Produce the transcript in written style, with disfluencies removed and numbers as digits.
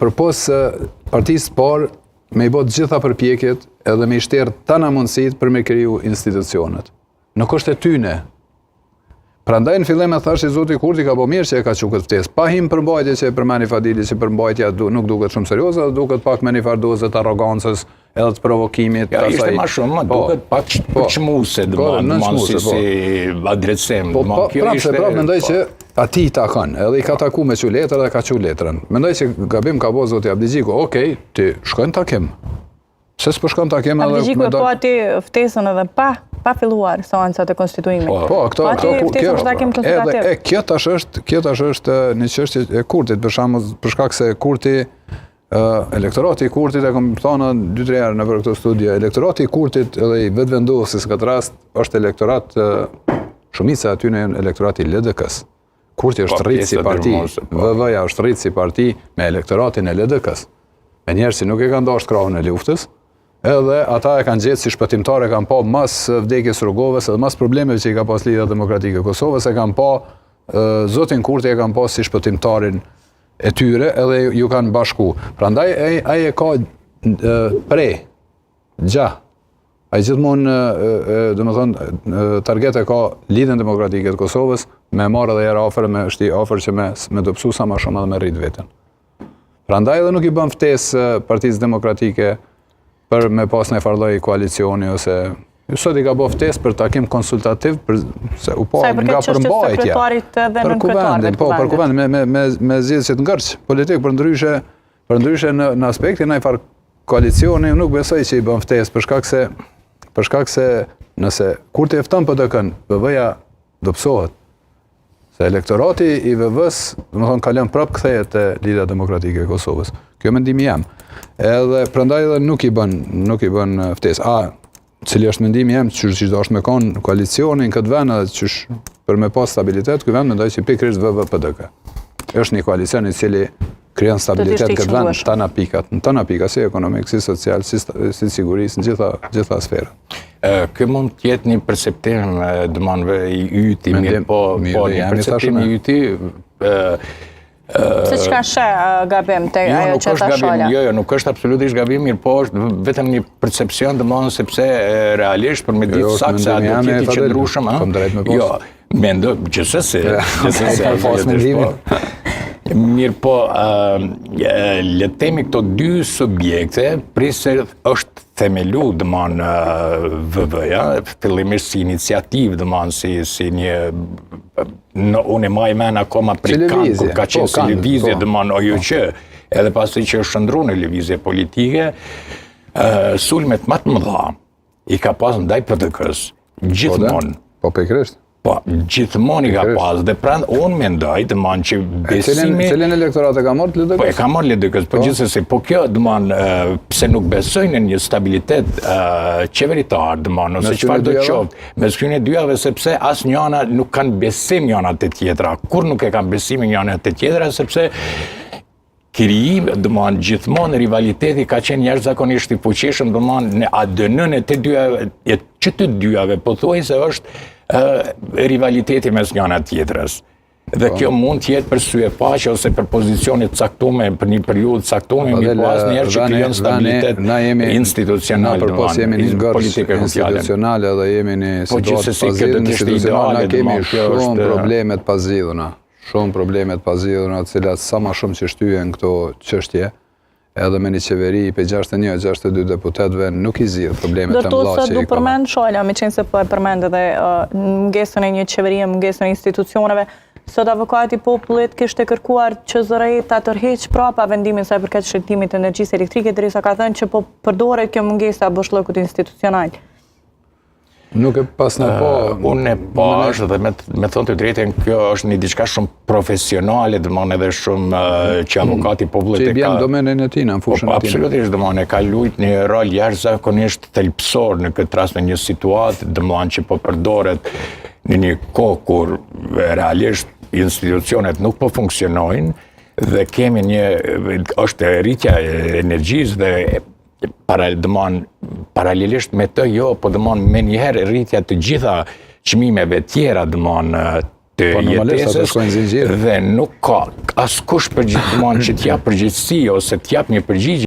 përpos partisë por me i bot gjitha përpjekjet edhe me i shterë tana mundësit për me kriju institucionet. Nuk është e tyne. Prandaj në fillim e thash i Zoti Kurti ka bo mirë që e ka që këtë ftesë. Pa him përmbajtje që e përmeni Fadili që përmbajtja nuk duket shumë serioze, duket pak me një farë dozë të arrogancës edhe të provokimit. Ja, ishte ma shumë, duket pak përqmuse, si adresem. Prapë mendoj që ati ta kanë, edhe i ka taku me që letër dhe ka që letrën. Mendoj që gabim ka bo Zoti Abdigjiku, okej, ti shkojnë takim. Se s'po shkojnë takim edhe... Abdigjiku e po ati ftesën edhe pa filluar seancat e konstituimit. Po, kjo tash është një çështje e Kurtit, për shembull, për shkak se Kurti, elektorati i Kurtit, e kam thënë 2-3 herë në këtë studio, elektorati i Kurtit edhe i vetëvendosës këtë rast është elektorat, shumica aty në elektorati i LDK-s. Kurti është rritë si parti, VV-ja është rritë si parti me elektoratin e LDK-s. Me njerë si nuk e kanë dashur krahun e luftës, edhe ata e kanë gjetë si shpëtimtare, kanë pa mas vdekjes rrugovës edhe mas problemeve që i ka pas Lidhja Demokratike e Kosovës, e kanë pa Zotin Kurti e kanë pas si shpëtimtarin e tyre edhe ju kanë bashku. Prandaj ai e ka ai gjithmonë target e ka Lidhjen Demokratike të Kosovës me marrë edhe jera afer me shti afer që me dopsu sa ma shumë edhe me rrit veten. Prandaj edhe nuk i bën ftesë Partisë Demokratike për me pas në farloj koalicioni ose sot i ka bo ftesë për takim konsultativ se u po nga përmbajtja për kuvendin me zgjidhje që të ngërç politik për ndryshe në aspektin ai far koalicioni nuk besoj që i bën ftesë për shkak se nëse kur të fton PDK-n VV-ja dobësohet se elektorati i VV-s domethënë ka lënë prap kthehet te Lidhja Demokratike e Kosovës. Kjo mendimi jam. Edhe prandaj edhe nuk i bën ftesë. Cili është mendimi jam që do është me kon koalicionin këtë vend edhe çysh për me pas stabilitet ky vend mendoj që pikërisht VV PDK. Është një koalicion i cili krijon stabilitet këtë vend në tana pikat, si ekonomik, si social, si sigurisë, në gjitha sferat. Kë mund të jetë një perceptim dëmanëve i yti, mirë po një perceptim i yti... Se qka shë gabim të ajo që ta shala? Jo, nuk është absolutisht gabim, mirë po është vetëm një percepcion dëmanë sepse realisht për me ditë sakë se a do tjeti që ndrushëm, jo, mendo, gjithsesi, mirë po, letemi këto dy subjekte, prisë është themelu dëmanë VV-ja, fillimisht si iniciativë dëmanë si një, unë e maj men akoma prikant, kur ka qenë si lëvizje dëmanë ojo që, edhe pasi që është shëndru në lëvizje politike, sulmet më të mëdha i ka pas ndaj PDK-s, gjithmonë. Po pikërisht. Po, gjithmonë i ka pas, dhe prandë unë mendoj, dëmanë që besimi... Cilin elektorat e ka marrë LDK-s? Po, e ka marrë LDK-s, po gjithsesi, po kjo, dëmanë, pse nuk besojnë në një stabilitet qeveritar, dëmanë, ose qëfar do qoftë, mes këtyre dyave, sepse as njëna nuk kanë besim njënat e tjetra, kur nuk e kanë besim njënat e tjetra, sepse krijim, dëmanë, gjithmonë rivaliteti ka qenë jashtëzakonisht i fuqishëm, dëmanë, në ADN-n e të dyave, po thuaj se është rivaliteti mes njëna tjetrës. Dhe kjo mund tjetë për sy e faqe ose për pozicionit caktume, për një periudhë caktume, mi po asë njerë që krijon stabilitet institucional, politike institucionale dhe jemi një situatë institucionale, na kemi shumë problemet pazidhuna. Shumë problemet pazidhuna, cilat sa ma shumë që shtyjen këto qështje, edhe me një qeveri për 61-62 deputetve nuk i zhjith problemet të mdha që i ka. Dërtu se du përmend shola, me qenë se po e përmend edhe mungesën e një qeverie, mungesën e institucioneve, sot avokati popullit kishte kërkuar që zërej ta tërheq prapa vendimin sa i përket shëntimit të energjisë elektrike, derisa ka thënë që po përdoret kjo mungesa boshllëkut institucional. Nuk e pas në po... Unë e pash dhe me thonë të drejten, kjo është një diçka shumë profesionale, dëmon edhe shumë që avokati popullit e ka... Që i bjen domenën e tina, në fushën e tina. Absolutisht, dëmon, e ka lujt një rol jashtëzakonisht thelpsor në këtë rast në një situatë, dëmon që po përdoret në një kohë kur realisht institucionet nuk po funksionojnë dhe kemi një... është rritja e energjisë dhe paralelisht me të jo, po dëmon me njëherë rritja të gjitha çmimeve tjera dëmon të Po, normalisht, ato jetesës shkojnë zinxhir. dhe nuk ka askush përgjithësisht që t'jap përgjegjësi ose t'jap një përgjigje